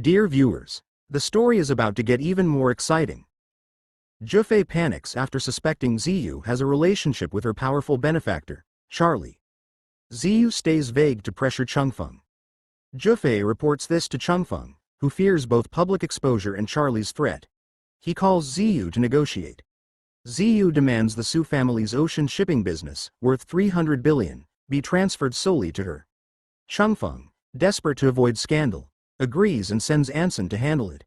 Dear viewers, the story is about to get even more exciting. Zhifei panics after suspecting Zhiyu has a relationship with her powerful benefactor, Charlie. Zhiyu stays vague to pressure Chengfeng. Zhifei reports this to Chengfeng, who fears both public exposure and Charlie's threat. He calls Zhiyu to negotiate. Zhiyu demands the Su family's ocean shipping business, worth 300 billion, be transferred solely to her. Chengfeng, desperate to avoid scandal, agrees and sends Anson to handle it.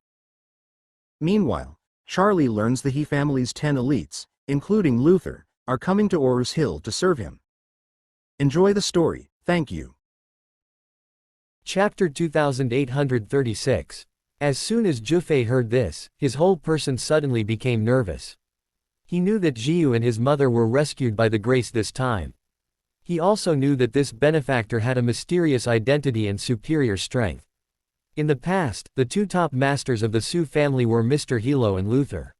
Meanwhile, Charlie learns the He family's 10 elites, including Luther, are coming to Aurous Hill to serve him. Enjoy the story, thank you. Chapter 2836. As soon as Zhifei heard this, his whole person suddenly became nervous. He knew that Zhiyu and his mother were rescued by the grace this time. He also knew that this benefactor had a mysterious identity and superior strength. In the past, the two top masters of the Su family were Mr. Hilo and Luther.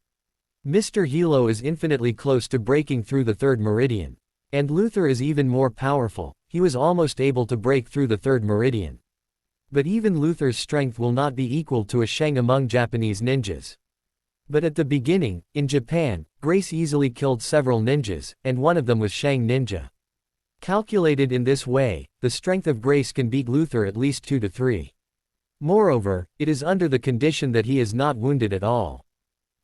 Mr. Hilo is infinitely close to breaking through the third meridian. And Luther is even more powerful, he was almost able to break through the third meridian. But even Luther's strength will not be equal to a Shang among Japanese ninjas. But at the beginning, in Japan, Grace easily killed several ninjas, and one of them was Shang Ninja. Calculated in this way, the strength of Grace can beat Luther at least 2 to 3. Moreover, it is under the condition that he is not wounded at all.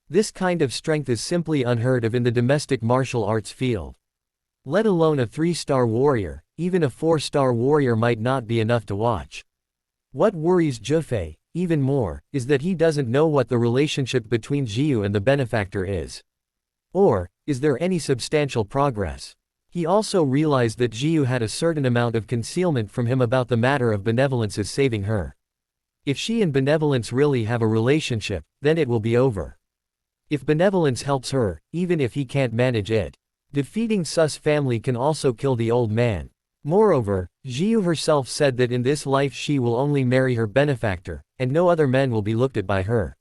This kind of strength is simply unheard of in the domestic martial arts field. Let alone a 3-star warrior, even a 4-star warrior might not be enough to watch. What worries Zhifei, even more, is that he doesn't know what the relationship between Zhiyu and the benefactor is. Or, is there any substantial progress? He also realized that Zhiyu had a certain amount of concealment from him about the matter of Benevolence's saving her. If she and Benevolence really have a relationship, then it will be over. If Benevolence helps her, even if he can't manage it, defeating Su's family can also kill the old man. Moreover, Zhiyu herself said that in this life she will only marry her benefactor, and no other men will be looked at by her.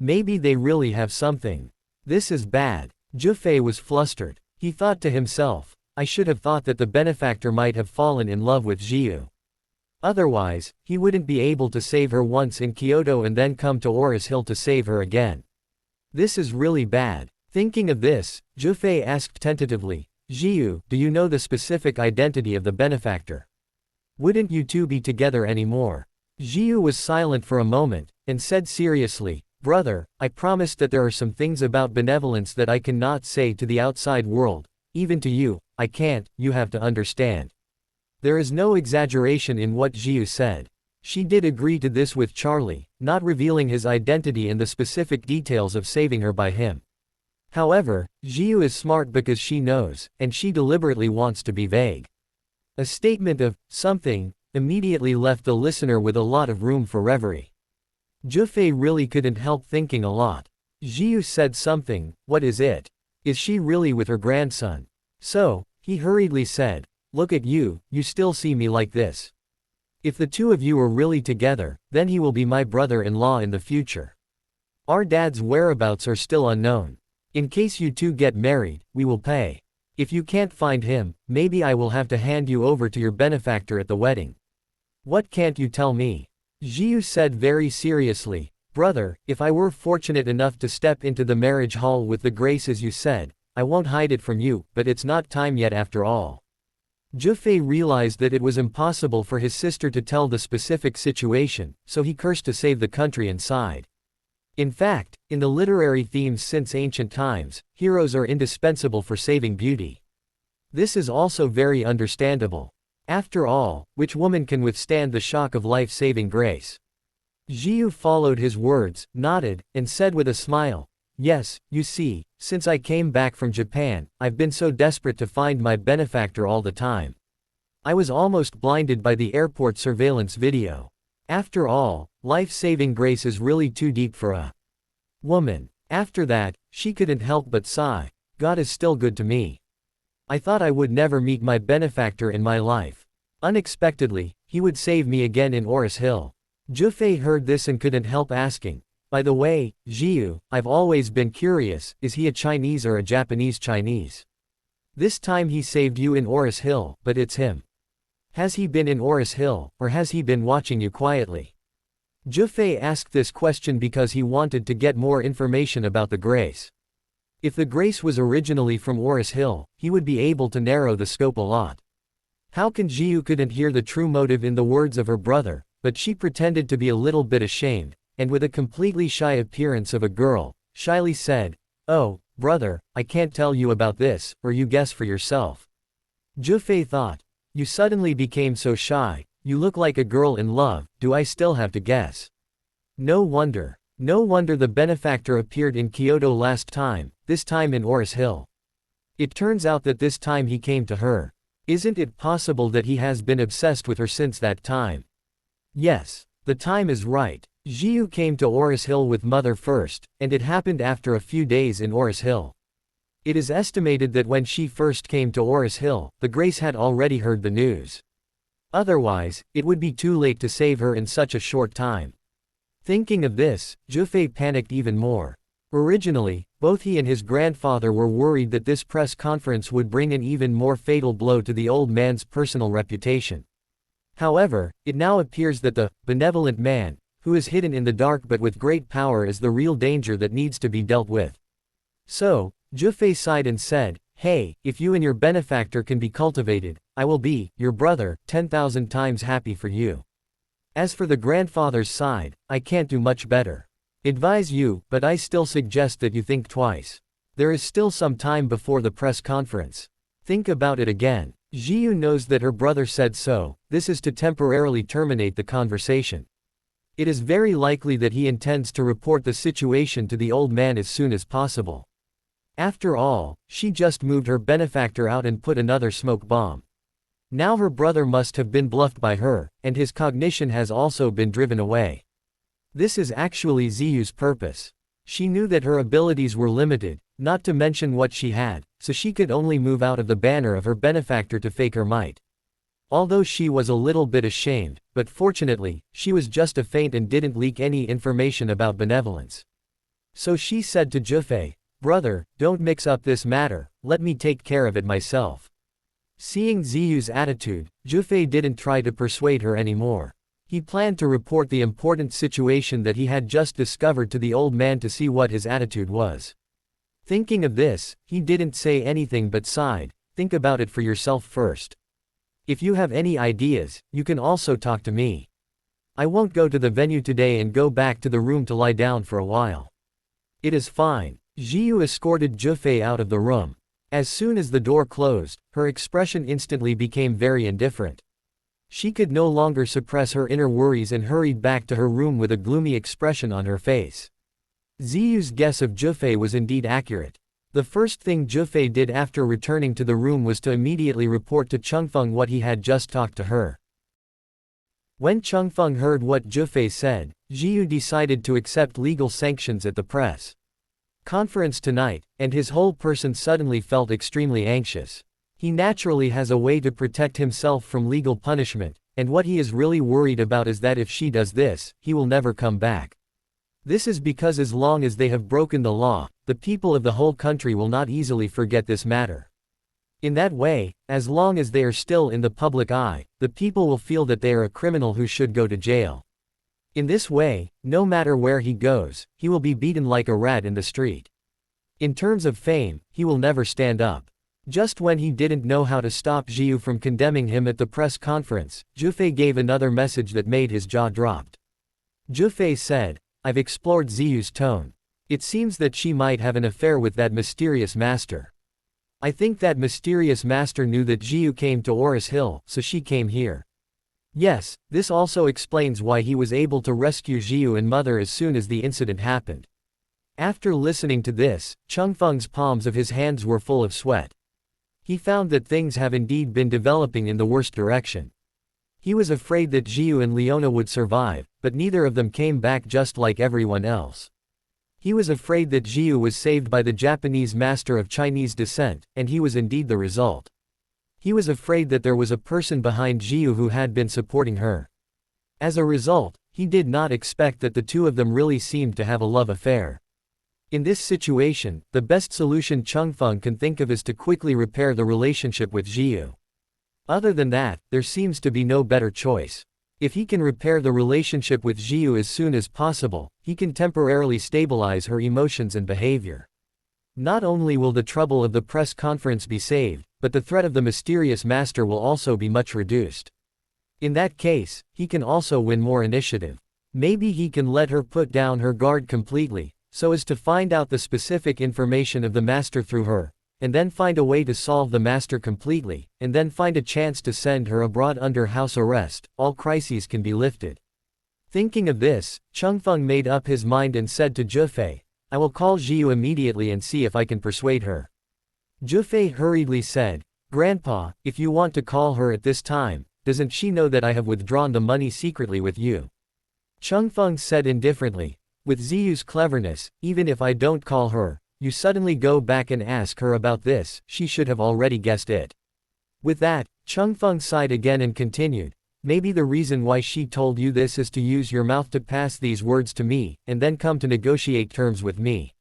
Maybe they really have something. This is bad. Zhifei was flustered. He thought to himself, I should have thought that the benefactor might have fallen in love with Zhiyu. Otherwise, he wouldn't be able to save her once in Kyoto and then come to Aurous Hill to save her again. This is really bad. Thinking of this, Zhifei asked tentatively, Zhiyu, do you know the specific identity of the benefactor? Wouldn't you two be together anymore? Zhiyu was silent for a moment, and said seriously, Brother, I promised that there are some things about Benevolence that I cannot say to the outside world, even to you, I can't, you have to understand. There is no exaggeration in what Zhiyu said. She did agree to this with Charlie, not revealing his identity and the specific details of saving her by him. However, Zhiyu is smart because she knows, and she deliberately wants to be vague. A statement of something immediately left the listener with a lot of room for reverie. Zhifei really couldn't help thinking a lot. Zhiyu said something, what is it? Is she really with her grandson? So, he hurriedly said, look at you, you still see me like this. If the two of you are really together, then he will be my brother-in-law in the future. Our dad's whereabouts are still unknown. In case you two get married, we will pay. If you can't find him, maybe I will have to hand you over to your benefactor at the wedding. What can't you tell me? Zhiyu said very seriously, Brother, if I were fortunate enough to step into the marriage hall with the grace as you said, I won't hide it from you, but it's not time yet after all. Zhifei realized that it was impossible for his sister to tell the specific situation, so he cursed to save the country and sighed. In fact, in the literary themes since ancient times, heroes are indispensable for saving beauty. This is also very understandable. After all, which woman can withstand the shock of life-saving grace? Zhiyu followed his words, nodded, and said with a smile, Yes, you see, since I came back from Japan, I've been so desperate to find my benefactor all the time. I was almost blinded by the airport surveillance video. After all, life-saving grace is really too deep for a woman. After that, she couldn't help but sigh, God is still good to me. I thought I would never meet my benefactor in my life. Unexpectedly, he would save me again in Aurous Hill. Zhifei heard this and couldn't help asking, By the way, Zhiyu, I've always been curious, is he a Chinese or a Japanese Chinese? This time he saved you in Aurous Hill, but it's him. Has he been in Aurous Hill, or has he been watching you quietly? Zhifei asked this question because he wanted to get more information about the grace. If the grace was originally from Aurous Hill, he would be able to narrow the scope a lot. How can Zhiyu couldn't hear the true motive in the words of her brother, but she pretended to be a little bit ashamed, and with a completely shy appearance of a girl, shyly said, "Oh, brother, I can't tell you about this, or you guess for yourself." Zhifei thought, "You suddenly became so shy, you look like a girl in love, do I still have to guess?" No wonder. No wonder the benefactor appeared in Kyoto last time, this time in Aurous Hill. It turns out that this time he came to her. Isn't it possible that he has been obsessed with her since that time? Yes, the time is right. Zhiyu came to Aurous Hill with mother first, and it happened after a few days in Aurous Hill. It is estimated that when she first came to Aurous Hill, the Grace had already heard the news. Otherwise, it would be too late to save her in such a short time. Thinking of this, Zhifei panicked even more. Originally, both he and his grandfather were worried that this press conference would bring an even more fatal blow to the old man's personal reputation. However, it now appears that the benevolent man, who is hidden in the dark but with great power, is the real danger that needs to be dealt with. So, Zhifei sighed and said, "Hey, if you and your benefactor can be cultivated, I will be, your brother, 10,000 times happy for you. As for the grandfather's side, I can't do much better. Advise you, but I still suggest that you think twice. There is still some time before the press conference. Think about it again." Zhiyu knows that her brother said so. This is to temporarily terminate the conversation. It is very likely that he intends to report the situation to the old man as soon as possible. After all, she just moved her benefactor out and put another smoke bomb. Now her brother must have been bluffed by her, and his cognition has also been driven away. This is actually Ziyu's purpose. She knew that her abilities were limited, not to mention what she had, so she could only move out of the banner of her benefactor to fake her might. Although she was a little bit ashamed, but fortunately, she was just a feint and didn't leak any information about benevolence. So she said to Zhifei, "Brother, don't mix up this matter, let me take care of it myself." Seeing Ziyu's attitude, Zhifei didn't try to persuade her anymore. He planned to report the important situation that he had just discovered to the old man to see what his attitude was. Thinking of this, he didn't say anything but sighed, "Think about it for yourself first. If you have any ideas, you can also talk to me. I won't go to the venue today and go back to the room to lie down for a while." "It is fine." Zhiyu escorted Zhifei out of the room. As soon as the door closed, her expression instantly became very indifferent. She could no longer suppress her inner worries and hurried back to her room with a gloomy expression on her face. Ziyu's guess of Zhifei was indeed accurate. The first thing Zhifei did after returning to the room was to immediately report to Chengfeng what he had just talked to her. When Chengfeng heard what Zhifei said, Zhiyu decided to accept legal sanctions at the press conference tonight, and his whole person suddenly felt extremely anxious. He naturally has a way to protect himself from legal punishment, and what he is really worried about is that if she does this, he will never come back. This is because as long as they have broken the law, the people of the whole country will not easily forget this matter. In that way, as long as they are still in the public eye, the people will feel that they are a criminal who should go to jail. In this way, no matter where he goes, he will be beaten like a rat in the street. In terms of fame, he will never stand up. Just when he didn't know how to stop Zhiyu from condemning him at the press conference, Zhifei gave another message that made his jaw drop. Zhifei said, "I've explored Ziyu's tone. It seems that she might have an affair with that mysterious master. I think that mysterious master knew that Zhiyu came to Aurous Hill, so she came here. Yes, this also explains why he was able to rescue Zhiyu and mother as soon as the incident happened." After listening to this, Chengfeng's palms of his hands were full of sweat. He found that things have indeed been developing in the worst direction. He was afraid that Zhiyu and Leona would survive, but neither of them came back just like everyone else. He was afraid that Zhiyu was saved by the Japanese master of Chinese descent, and he was indeed the result. He was afraid that there was a person behind Zhiyu who had been supporting her. As a result, he did not expect that the two of them really seemed to have a love affair. In this situation, the best solution Chengfeng can think of is to quickly repair the relationship with Zhiyu. Other than that, there seems to be no better choice. If he can repair the relationship with Zhiyu as soon as possible, he can temporarily stabilize her emotions and behavior. Not only will the trouble of the press conference be saved, but the threat of the mysterious master will also be much reduced. In that case, he can also win more initiative. Maybe he can let her put down her guard completely, so as to find out the specific information of the master through her, and then find a way to solve the master completely, and then find a chance to send her abroad under house arrest. All crises can be lifted. Thinking of this, Chengfeng made up his mind and said to Zhifei, I will call Zhiyu immediately and see if I can persuade her. Zhifei hurriedly said, Grandpa, if you want to call her at this time, doesn't she know that I have withdrawn the money secretly with you? Chengfeng said indifferently, with Ziyu's cleverness, even if I don't call her, you suddenly go back and ask her about this, she should have already guessed it. With that, Chengfeng sighed again and continued, maybe the reason why she told you this is to use your mouth to pass these words to me, and then come to negotiate terms with me.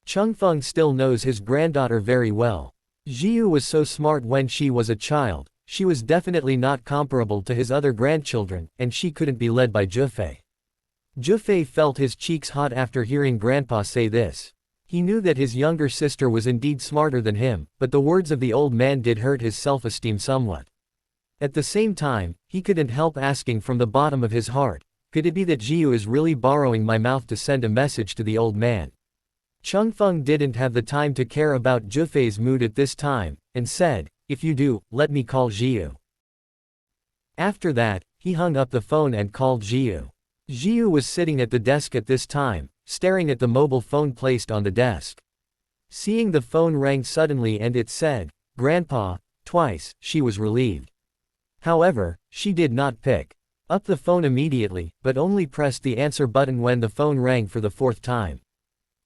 Chengfeng still knows his granddaughter very well. Zhiyu was so smart when she was a child, she was definitely not comparable to his other grandchildren, and she couldn't be led by Zhifei. Zhifei felt his cheeks hot after hearing Grandpa say this. He knew that his younger sister was indeed smarter than him, but the words of the old man did hurt his self-esteem somewhat. At the same time, he couldn't help asking from the bottom of his heart, could it be that Zhiyu is really borrowing my mouth to send a message to the old man? Chengfeng didn't have the time to care about Zhifei's mood at this time, and said, if you do, let me call Zhiyu. After that, he hung up the phone and called Zhiyu. Zhiyu was sitting at the desk at this time, staring at the mobile phone placed on the desk. Seeing the phone rang suddenly and it said, Grandpa, twice, she was relieved. However, she did not pick up the phone immediately, but only pressed the answer button when the phone rang for the fourth time.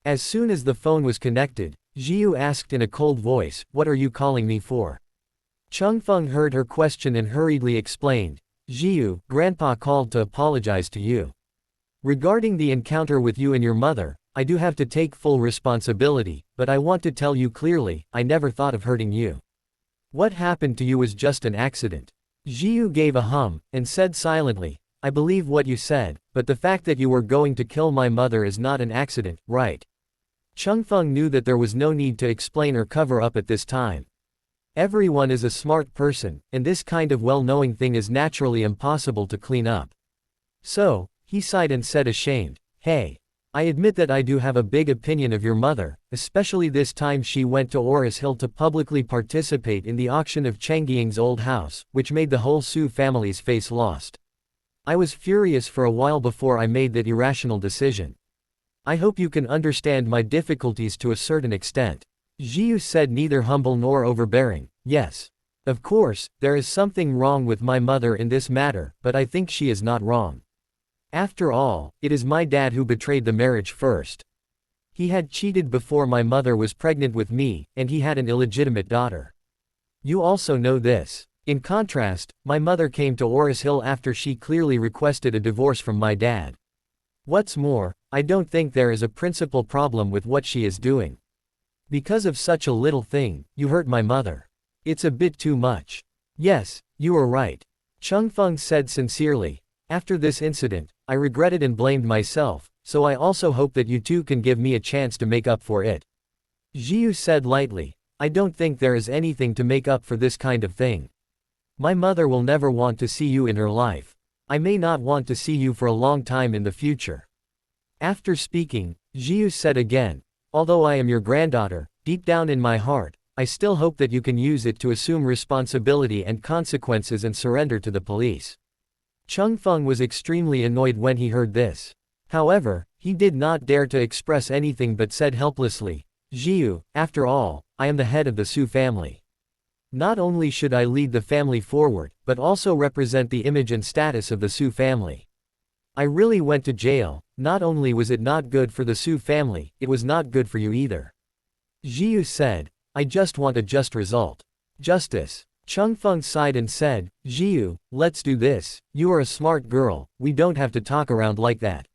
As soon as the phone was connected, Zhiyu asked in a cold voice, what are you calling me for? Chengfeng heard her question and hurriedly explained, Zhiyu, Grandpa called to apologize to you. Regarding the encounter with you and your mother, I do have to take full responsibility, but I want to tell you clearly, I never thought of hurting you. What happened to you was just an accident. Zhiyu gave a hum, and said silently, I believe what you said, but the fact that you were going to kill my mother is not an accident, right? Chengfeng knew that there was no need to explain or cover up at this time. Everyone is a smart person, and this kind of well-knowing thing is naturally impossible to clean up. So, he sighed and said ashamed, hey. I admit that I do have a big opinion of your mother, especially this time she went to Aurous Hill to publicly participate in the auction of Chengying's old house, which made the whole Su family's face lost. I was furious for a while before I made that irrational decision. I hope you can understand my difficulties to a certain extent. Zhiyu said, neither humble nor overbearing, yes. Of course, there is something wrong with my mother in this matter, but I think she is not wrong. After all, it is my dad who betrayed the marriage first. He had cheated before my mother was pregnant with me, and he had an illegitimate daughter. You also know this. In contrast, my mother came to Aurous Hill after she clearly requested a divorce from my dad. What's more, I don't think there is a principal problem with what she is doing. Because of such a little thing, you hurt my mother. It's a bit too much. Yes, you are right. Chengfeng said sincerely. After this incident, I regretted and blamed myself, so I also hope that you two can give me a chance to make up for it. Zhiyu said lightly, I don't think there is anything to make up for this kind of thing. My mother will never want to see you in her life. I may not want to see you for a long time in the future. After speaking, Zhiyu said again, although I am your granddaughter, deep down in my heart, I still hope that you can use it to assume responsibility and consequences and surrender to the police. Chengfeng was extremely annoyed when he heard this. However, he did not dare to express anything but said helplessly, Zhiyu, after all, I am the head of the Su family. Not only should I lead the family forward, but also represent the image and status of the Su family. I really went to jail. Not only was it not good for the Su family, it was not good for you either. Zhiyu said, I just want a just result. Justice. Chengfeng sighed and said, Zhiyu, let's do this, you are a smart girl, we don't have to talk around like that.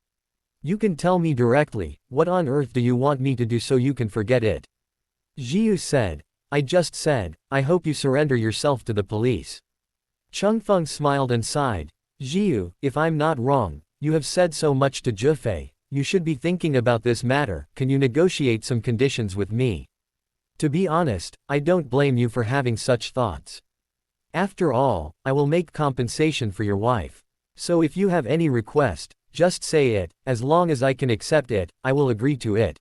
You can tell me directly, what on earth do you want me to do so you can forget it? Zhiyu said, I just said, I hope you surrender yourself to the police. Chengfeng smiled and sighed, Zhiyu, if I'm not wrong, you have said so much to Zhifei, you should be thinking about this matter, can you negotiate some conditions with me? To be honest, I don't blame you for having such thoughts. After all, I will make compensation for your wife. So if you have any request, just say it, as long as I can accept it, I will agree to it.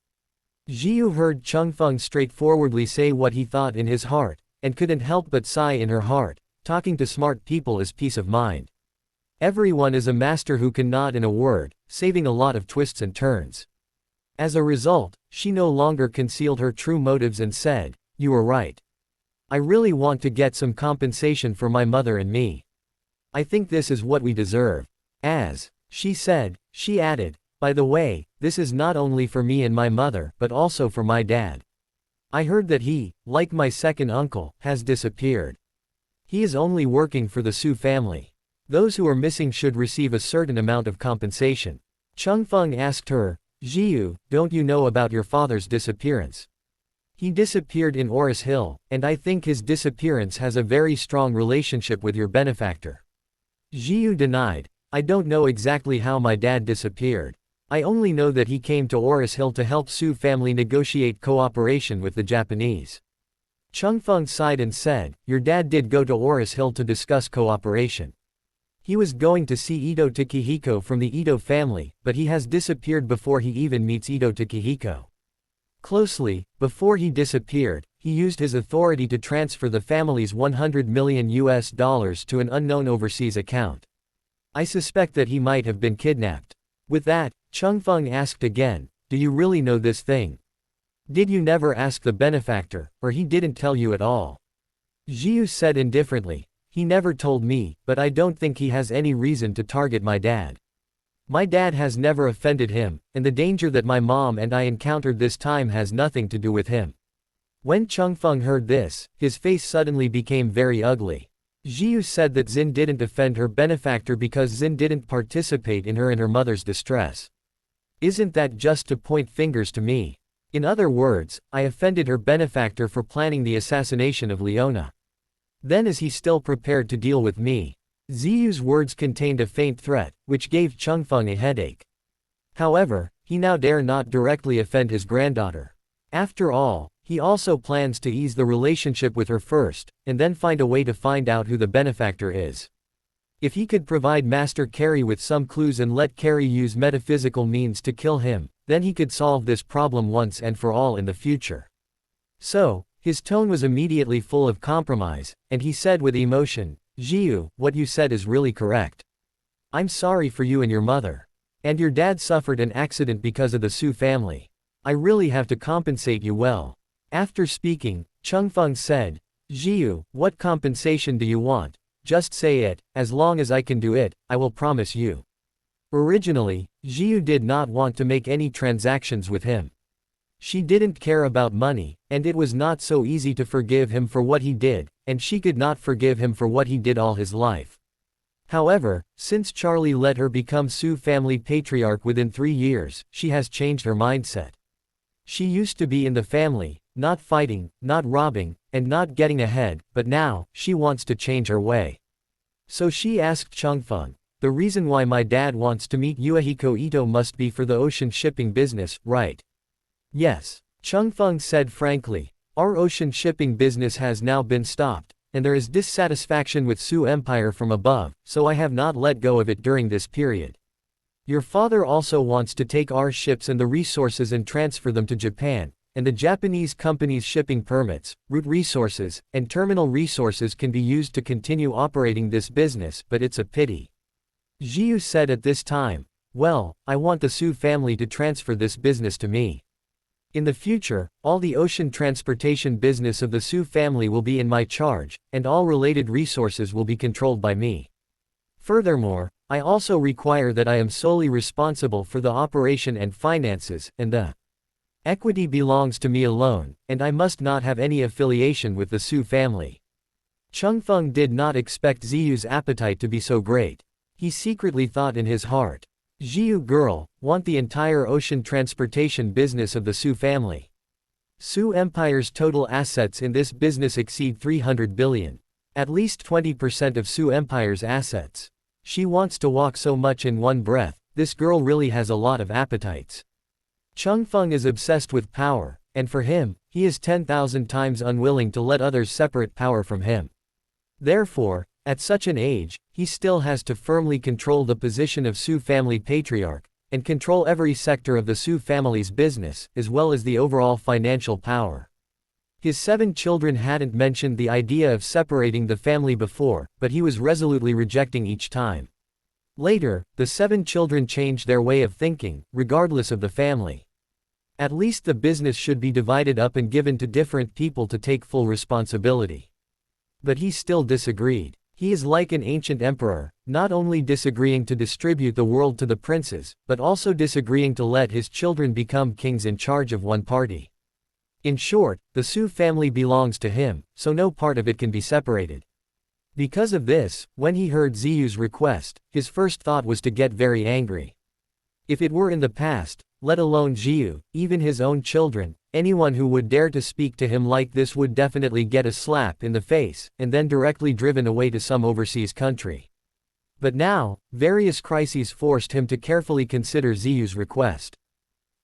Zhiyu heard Chengfeng straightforwardly say what he thought in his heart, and couldn't help but sigh in her heart. Talking to smart people is peace of mind. Everyone is a master who can nod in a word, saving a lot of twists and turns. As a result, she no longer concealed her true motives and said, "You were right. I really want to get some compensation for my mother and me. I think this is what we deserve." As she said, she added, "By the way, this is not only for me and my mother, but also for my dad. I heard that he, like my second uncle, has disappeared. He is only working for the Su family. Those who are missing should receive a certain amount of compensation." Chengfeng asked her, "Zhiyu, don't you know about your father's disappearance? He disappeared in Aurous Hill, and I think his disappearance has a very strong relationship with your benefactor." Zhiyu denied, "I don't know exactly how my dad disappeared. I only know that he came to Aurous Hill to help Su family negotiate cooperation with the Japanese." Chengfeng sighed and said, "Your dad did go to Aurous Hill to discuss cooperation. He was going to see Ito Takehiko from the Ito family, but he has disappeared before he even meets Ito Takehiko. Closely, before he disappeared, he used his authority to transfer the family's $100 million to an unknown overseas account. I suspect that he might have been kidnapped." With that, Chengfeng asked again, "Do you really know this thing? Did you never ask the benefactor, or he didn't tell you at all?" Zhiyu said indifferently, "He never told me, but I don't think he has any reason to target my dad. My dad has never offended him, and the danger that my mom and I encountered this time has nothing to do with him." When Chengfeng heard this, his face suddenly became very ugly. Zhiyu said that Xin didn't offend her benefactor because Xin didn't participate in her and her mother's distress. Isn't that just to point fingers to me? In other words, I offended her benefactor for planning the assassination of Leona. Then is he still prepared to deal with me? Ziyu's words contained a faint threat, which gave Chengfeng a headache. However, he now dare not directly offend his granddaughter. After all, he also plans to ease the relationship with her first, and then find a way to find out who the benefactor is. If he could provide Master Carey with some clues and let Carey use metaphysical means to kill him, then he could solve this problem once and for all in the future. So, his tone was immediately full of compromise, and he said with emotion, "Zhiyu, what you said is really correct. I'm sorry for you and your mother. And your dad suffered an accident because of the Su family. I really have to compensate you well." After speaking, Chengfeng said, "Zhiyu, what compensation do you want? Just say it, as long as I can do it, I will promise you." Originally, Zhiyu did not want to make any transactions with him. She didn't care about money, and it was not so easy to forgive him for what he did, and she could not forgive him for what he did all his life. However, since Charlie let her become Su family patriarch within 3 years, she has changed her mindset. She used to be in the family, not fighting, not robbing, and not getting ahead, but now, she wants to change her way. So she asked Chengfeng, "The reason why my dad wants to meet Yuehiko Ito must be for the ocean shipping business, right?" "Yes," Chengfeng said frankly. "Our ocean shipping business has now been stopped, and there is dissatisfaction with Su Empire from above, so I have not let go of it during this period. Your father also wants to take our ships and the resources and transfer them to Japan, and the Japanese company's shipping permits, route resources, and terminal resources can be used to continue operating this business, but it's a pity." Zhiyu said at this time, "Well, I want the Su family to transfer this business to me. In the future, all the ocean transportation business of the Su family will be in my charge, and all related resources will be controlled by me. Furthermore, I also require that I am solely responsible for the operation and finances, and the equity belongs to me alone, and I must not have any affiliation with the Su family." Chengfeng did not expect Ziyu's appetite to be so great. He secretly thought in his heart, "Zhiyu girl, want the entire ocean transportation business of the Su family. Su Empire's total assets in this business exceed 300 billion. At least 20% of Su Empire's assets. She wants to walk so much in one breath, this girl really has a lot of appetites. Chengfeng is obsessed with power, and for him, he is 10,000 times unwilling to let others separate power from him. Therefore, at such an age, he still has to firmly control the position of Su family patriarch, and control every sector of the Su family's business, as well as the overall financial power. His 7 children hadn't mentioned the idea of separating the family before, but he was resolutely rejecting each time. Later, the 7 children changed their way of thinking, regardless of the family. At least the business should be divided up and given to different people to take full responsibility. But he still disagreed. He is like an ancient emperor, not only disagreeing to distribute the world to the princes, but also disagreeing to let his children become kings in charge of one party. In short, the Su family belongs to him, so no part of it can be separated. Because of this, when he heard Zhiyu's request, his first thought was to get very angry. If it were in the past, let alone Zhiyu, even his own children, anyone who would dare to speak to him like this would definitely get a slap in the face, and then directly driven away to some overseas country. But now, various crises forced him to carefully consider Zhiyu's request.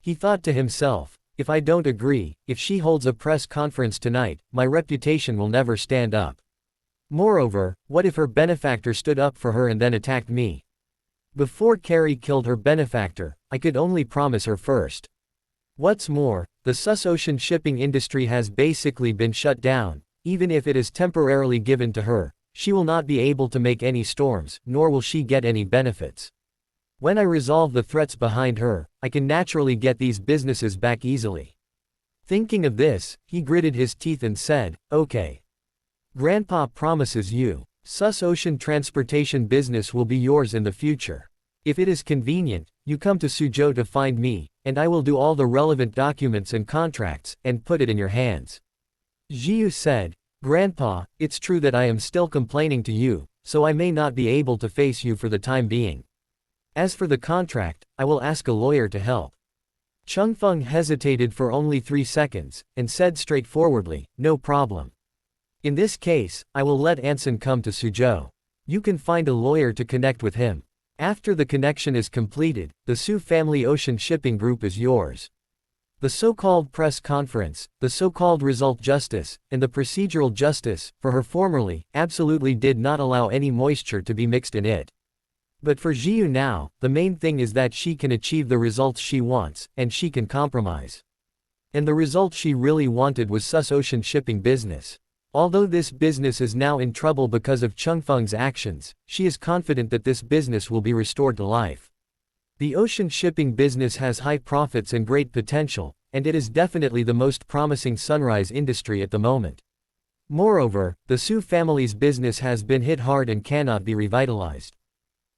He thought to himself, if I don't agree, if she holds a press conference tonight, my reputation will never stand up. Moreover, what if her benefactor stood up for her and then attacked me? Before Carrie killed her benefactor, I could only promise her first. What's more, the Sus-Ocean shipping industry has basically been shut down. Even if it is temporarily given to her, she will not be able to make any storms, nor will she get any benefits. When I resolve the threats behind her, I can naturally get these businesses back easily. Thinking of this, he gritted his teeth and said, okay. Grandpa promises you, Sus-Ocean transportation business will be yours in the future. If it is convenient, you come to Suzhou to find me, and I will do all the relevant documents and contracts, and put it in your hands. Zhiyu said, Grandpa, it's true that I am still complaining to you, so I may not be able to face you for the time being. As for the contract, I will ask a lawyer to help. Chengfeng hesitated for only 3 seconds, and said straightforwardly, no problem. In this case, I will let Anson come to Suzhou. You can find a lawyer to connect with him. After the connection is completed, the Su family ocean shipping group is yours. The so-called press conference, the so-called result justice, and the procedural justice, for her formerly, absolutely did not allow any moisture to be mixed in it. But for Zhiyu now, the main thing is that she can achieve the results she wants, and she can compromise. And the result she really wanted was Sus-Ocean shipping business. Although this business is now in trouble because of Chengfeng's actions, she is confident that this business will be restored to life. The ocean shipping business has high profits and great potential, and it is definitely the most promising sunrise industry at the moment. Moreover, the Su family's business has been hit hard and cannot be revitalized.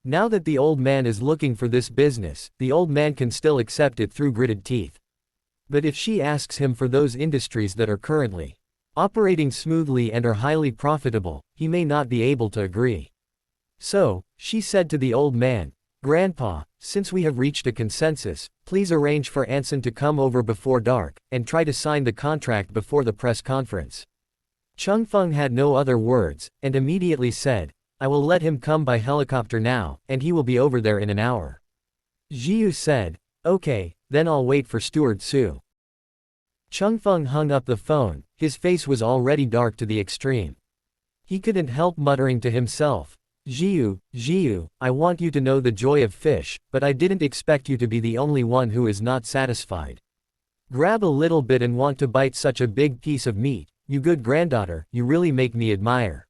Now that the old man is looking for this business, the old man can still accept it through gritted teeth. But if she asks him for those industries that are currently operating smoothly and are highly profitable, he may not be able to agree. So, she said to the old man, Grandpa, since we have reached a consensus, please arrange for Anson to come over before dark, and try to sign the contract before the press conference. Chengfeng had no other words, and immediately said, I will let him come by helicopter now, and he will be over there in an hour. Zhiyu said, okay, then I'll wait for Steward Su. Chengfeng hung up the phone, his face was already dark to the extreme. He couldn't help muttering to himself, Zhiyu, I want you to know the joy of fish, but I didn't expect you to be the only one who is not satisfied. Grab a little bit and want to bite such a big piece of meat, you good granddaughter, you really make me admire.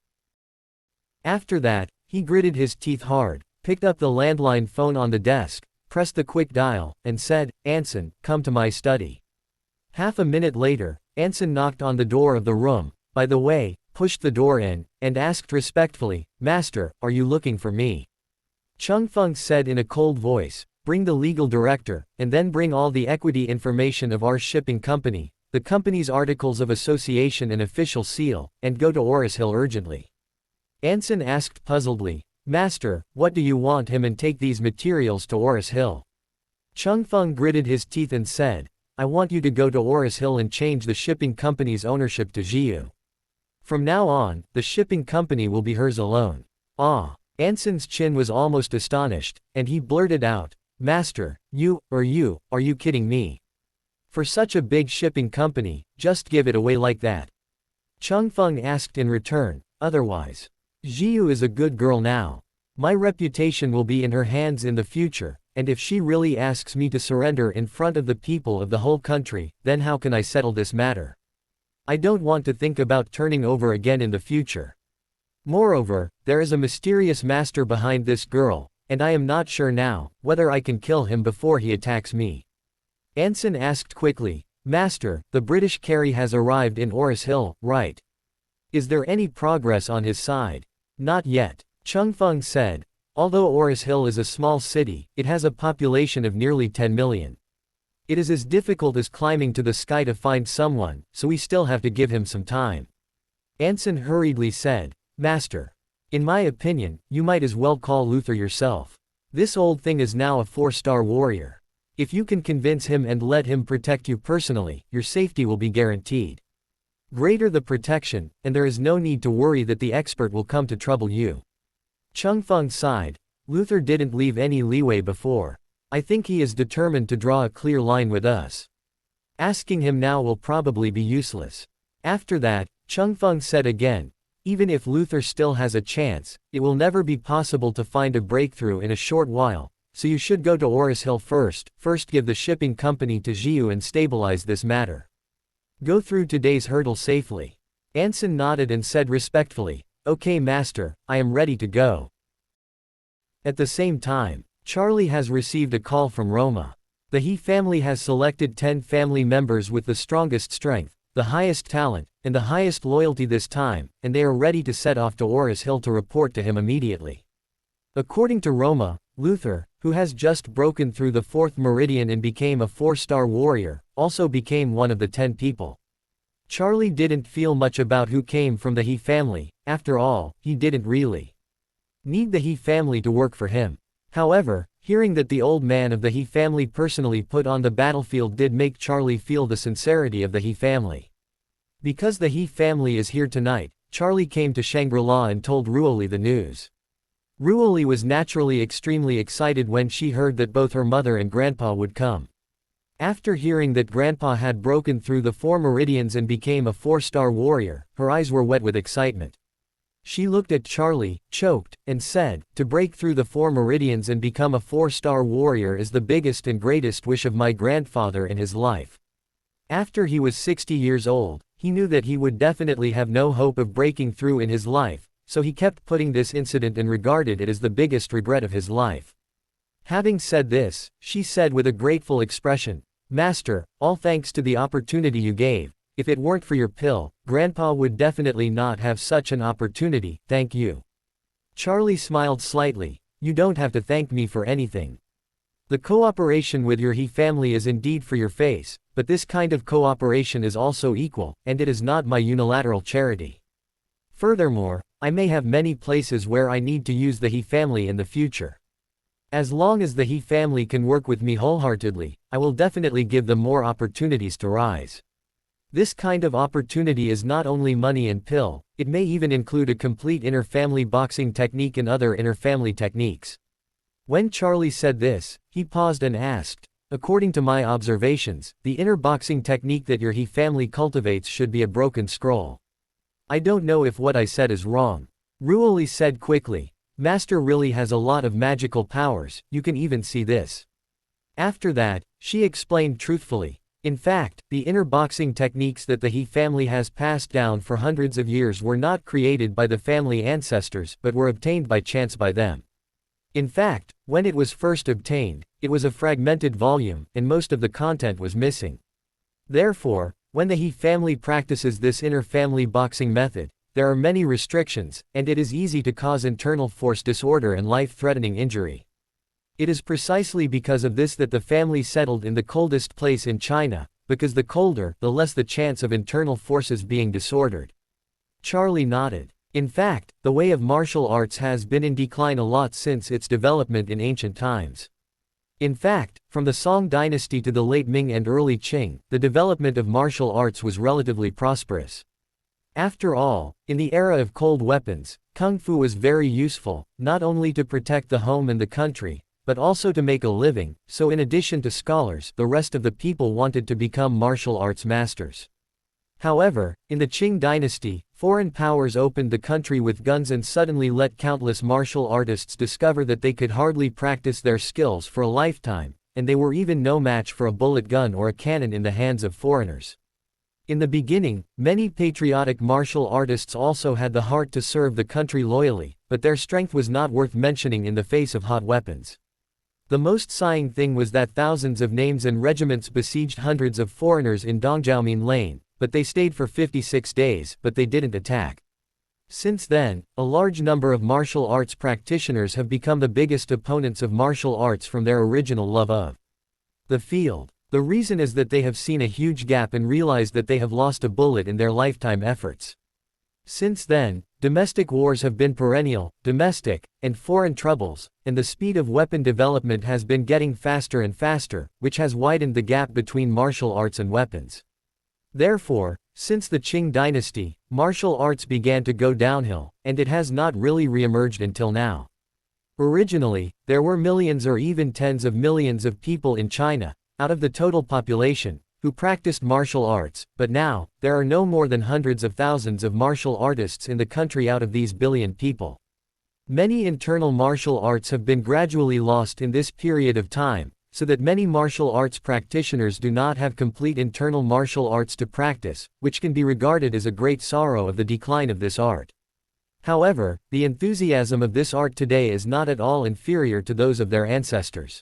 After that, he gritted his teeth hard, picked up the landline phone on the desk, pressed the quick dial, and said, Anson, come to my study. Half a minute later, Anson knocked on the door of the room, by the way, pushed the door in, and asked respectfully, Master, are you looking for me? Chengfeng said in a cold voice, bring the legal director, and then bring all the equity information of our shipping company, the company's articles of association and official seal, and go to Aurous Hill urgently. Anson asked puzzledly, Master, what do you want him and take these materials to Aurous Hill? Chengfeng gritted his teeth and said, I want you to go to Aurous Hill and change the shipping company's ownership to Zhiyu. From now on, the shipping company will be hers alone. Ah. Anson's chin was almost astonished, and he blurted out, "Master, are you kidding me? For such a big shipping company, just give it away like that?" Chengfeng asked in return, "Otherwise, Zhiyu is a good girl now. My reputation will be in her hands in the future, and if she really asks me to surrender in front of the people of the whole country, then how can I settle this matter? I don't want to think about turning over again in the future. Moreover, there is a mysterious master behind this girl, and I am not sure now whether I can kill him before he attacks me." Anson asked quickly, "Master, the British carry has arrived in Aurous Hill, right? Is there any progress on his side?" "Not yet," Chengfeng said. "Although Aurous Hill is a small city, it has a population of nearly 10 million. It is as difficult as climbing to the sky to find someone, so we still have to give him some time." Anson hurriedly said, "Master, in my opinion, you might as well call Luther yourself. This old thing is now a 4-star warrior. If you can convince him and let him protect you personally, your safety will be guaranteed. Greater the protection, and there is no need to worry that the expert will come to trouble you." Chengfeng sighed. "Luther didn't leave any leeway before. I think he is determined to draw a clear line with us. Asking him now will probably be useless." After that, Chengfeng said again, "Even if Luther still has a chance, it will never be possible to find a breakthrough in a short while, so you should go to Aurous Hill first give the shipping company to Zhiyu and stabilize this matter. Go through today's hurdle safely." Anson nodded and said respectfully, "Okay master, I am ready to go." At the same time, Charlie has received a call from Roma. The He family has selected 10 family members with the strongest strength, the highest talent, and the highest loyalty this time, and they are ready to set off to Aurous Hill to report to him immediately. According to Roma, Luther, who has just broken through the 4th meridian and became a 4-star warrior, also became one of the 10 people. Charlie didn't feel much about who came from the He family. After all, he didn't really need the He family to work for him. However, hearing that the old man of the He family personally put on the battlefield did make Charlie feel the sincerity of the He family. Because the He family is here tonight, Charlie came to Shangri-La and told Ruoli the news. Ruoli was naturally extremely excited when she heard that both her mother and grandpa would come. After hearing that grandpa had broken through the 4 meridians and became a 4-star warrior, her eyes were wet with excitement. She looked at Charlie, choked, and said, "To break through the 4 meridians and become a 4-star warrior is the biggest and greatest wish of my grandfather in his life. After he was 60 years old, he knew that he would definitely have no hope of breaking through in his life, so he kept putting this incident and regarded it as the biggest regret of his life." Having said this, she said with a grateful expression, "Master, all thanks to the opportunity you gave. If it weren't for your pill, Grandpa would definitely not have such an opportunity, thank you." Charlie smiled slightly, "You don't have to thank me for anything. The cooperation with your He family is indeed for your face, but this kind of cooperation is also equal, and it is not my unilateral charity. Furthermore, I may have many places where I need to use the He family in the future. As long as the He family can work with me wholeheartedly, I will definitely give them more opportunities to rise. This kind of opportunity is not only money and pill, it may even include a complete inter-family boxing technique and other inter-family techniques." When Charlie said this, he paused and asked, "According to my observations, the inner boxing technique that your He family cultivates should be a broken scroll. I don't know if what I said is wrong." Ruoli said quickly, "Master really has a lot of magical powers, you can even see this." After that, she explained truthfully, "In fact, the inner boxing techniques that the He family has passed down for hundreds of years were not created by the family ancestors but were obtained by chance by them. In fact, when it was first obtained, it was a fragmented volume, and most of the content was missing. Therefore, when the He family practices this inter-family boxing method, there are many restrictions, and it is easy to cause internal force disorder and life-threatening injury. It is precisely because of this that the family settled in the coldest place in China, because the colder, the less the chance of internal forces being disordered." Charlie nodded. "In fact, the way of martial arts has been in decline a lot since its development in ancient times. In fact, from the Song dynasty to the late Ming and early Qing, the development of martial arts was relatively prosperous. After all, in the era of cold weapons, Kung Fu was very useful, not only to protect the home and the country, but also to make a living, so in addition to scholars, the rest of the people wanted to become martial arts masters. However, in the Qing dynasty, foreign powers opened the country with guns and suddenly let countless martial artists discover that they could hardly practice their skills for a lifetime, and they were even no match for a bullet gun or a cannon in the hands of foreigners. In the beginning, many patriotic martial artists also had the heart to serve the country loyally, but their strength was not worth mentioning in the face of hot weapons. The most sighing thing was that thousands of names and regiments besieged hundreds of foreigners in Dongjiaomin Lane, but they stayed for 56 days, but they didn't attack. Since then, a large number of martial arts practitioners have become the biggest opponents of martial arts from their original love of the field. The reason is that they have seen a huge gap and realized that they have lost a bullet in their lifetime efforts. Since then, domestic wars have been perennial, domestic, and foreign troubles, and the speed of weapon development has been getting faster and faster, which has widened the gap between martial arts and weapons. Therefore, since the Qing dynasty, martial arts began to go downhill, and it has not really re-emerged until now. Originally, there were millions or even tens of millions of people in China, out of the total population, who practiced martial arts, but now, there are no more than hundreds of thousands of martial artists in the country out of these billion people. Many internal martial arts have been gradually lost in this period of time, so that many martial arts practitioners do not have complete internal martial arts to practice, which can be regarded as a great sorrow of the decline of this art. However, the enthusiasm of this art today is not at all inferior to those of their ancestors.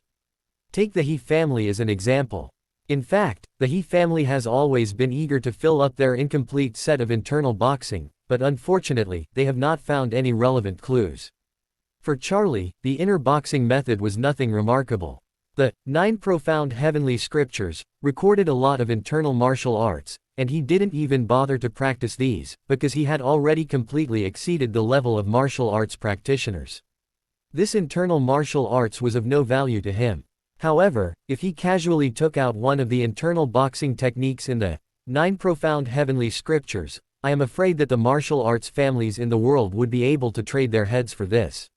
Take the He family as an example. In fact, the He family has always been eager to fill up their incomplete set of internal boxing, but unfortunately, they have not found any relevant clues. For Charlie, the inner boxing method was nothing remarkable. The 9 profound heavenly scriptures recorded a lot of internal martial arts, and he didn't even bother to practice these, because he had already completely exceeded the level of martial arts practitioners. This internal martial arts was of no value to him. However, if he casually took out one of the internal boxing techniques in the 9 profound heavenly scriptures, I am afraid that the martial arts families in the world would be able to trade their heads for this.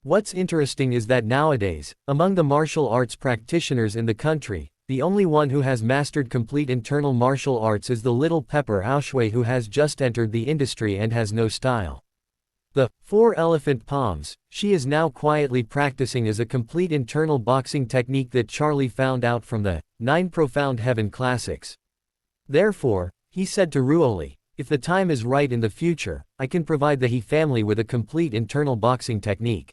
What's interesting is that nowadays, among the martial arts practitioners in the country, the only one who has mastered complete internal martial arts is the little pepper Aoshui who has just entered the industry and has no style. The 4 elephant palms, she is now quietly practicing as a complete internal boxing technique that Charlie found out from the 9 profound heaven classics. Therefore, he said to Ruoli, if the time is right in the future, I can provide the He family with a complete internal boxing technique.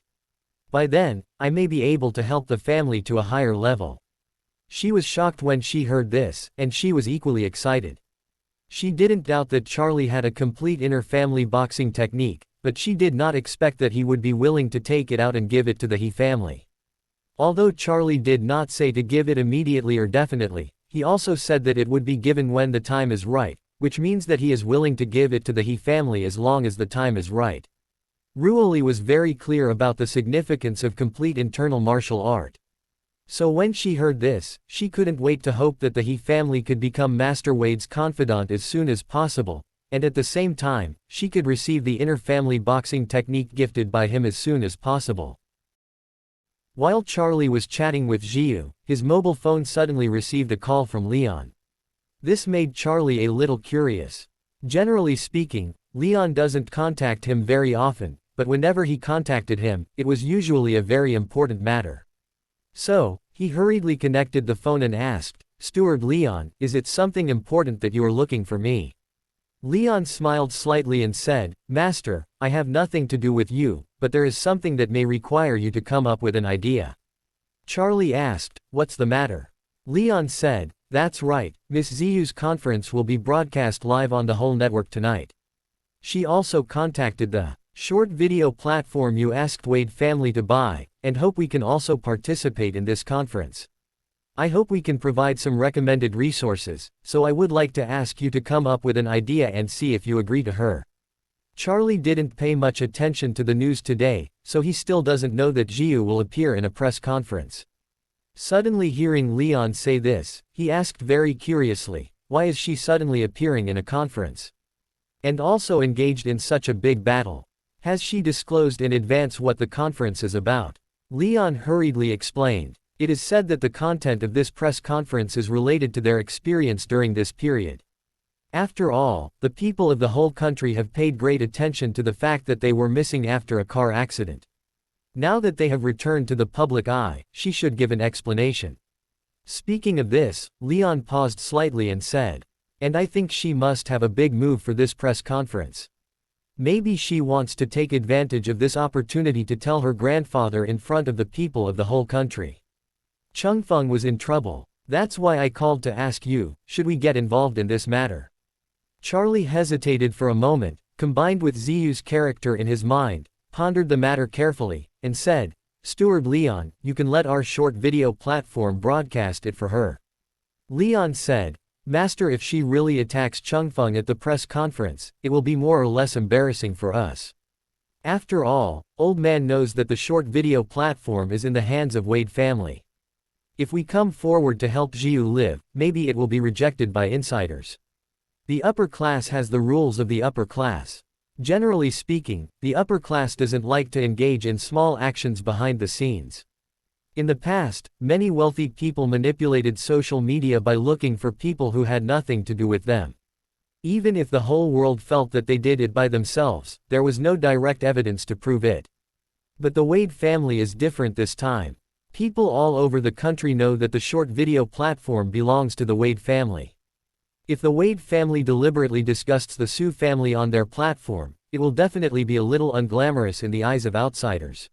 By then, I may be able to help the family to a higher level. She was shocked when she heard this, and she was equally excited. She didn't doubt that Charlie had a complete inner family boxing technique, but she did not expect that he would be willing to take it out and give it to the He family. Although Charlie did not say to give it immediately or definitely, he also said that it would be given when the time is right, which means that he is willing to give it to the He family as long as the time is right. Ruoli was very clear about the significance of complete internal martial art. So when she heard this, she couldn't wait to hope that the He family could become Master Wade's confidant as soon as possible, and at the same time, she could receive the inner family boxing technique gifted by him as soon as possible. While Charlie was chatting with Zhiyu, his mobile phone suddenly received a call from Leon. This made Charlie a little curious. Generally speaking, Leon doesn't contact him very often, but whenever he contacted him, it was usually a very important matter. So, he hurriedly connected the phone and asked, "Steward Leon, is it something important that you are looking for me?" Leon smiled slightly and said, "Master, I have nothing to do with you, but there is something that may require you to come up with an idea." Charlie asked, "What's the matter?" Leon said, "That's right, Miss Zhiyu's conference will be broadcast live on the whole network tonight. She also contacted the short video platform you asked Wade family to buy, and hope we can also participate in this conference. I hope we can provide some recommended resources, so I would like to ask you to come up with an idea and see if you agree to her." Charlie didn't pay much attention to the news today, so he still doesn't know that Zhiyu will appear in a press conference. Suddenly hearing Leon say this, he asked very curiously, why is she suddenly appearing in a conference? And also engaged in such a big battle? Has she disclosed in advance what the conference is about? Leon hurriedly explained. It is said that the content of this press conference is related to their experience during this period. After all, the people of the whole country have paid great attention to the fact that they were missing after a car accident. Now that they have returned to the public eye, she should give an explanation. Speaking of this, Leon paused slightly and said, "And I think she must have a big move for this press conference. Maybe she wants to take advantage of this opportunity to tell her grandfather in front of the people of the whole country. Chengfeng was in trouble. That's why I called to ask you, should we get involved in this matter?" Charlie hesitated for a moment, combined with Zhiyu's character in his mind, pondered the matter carefully, and said, "Steward Leon, you can let our short video platform broadcast it for her." Leon said, "Master, if she really attacks Chengfeng at the press conference, it will be more or less embarrassing for us. After all, old man knows that the short video platform is in the hands of Wade family. If we come forward to help Zhiyu live, maybe it will be rejected by insiders. The upper class has the rules of the upper class. Generally speaking, the upper class doesn't like to engage in small actions behind the scenes. In the past, many wealthy people manipulated social media by looking for people who had nothing to do with them. Even if the whole world felt that they did it by themselves, there was no direct evidence to prove it. But the Wade family is different this time. People all over the country know that the short video platform belongs to the Wade family. If the Wade family deliberately disgusts the Su family on their platform, it will definitely be a little unglamorous in the eyes of outsiders."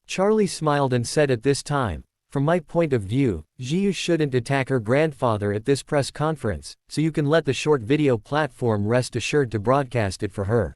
Charlie smiled and said, "At this time, from my point of view, Zhiyu shouldn't attack her grandfather at this press conference, so you can let the short video platform rest assured to broadcast it for her."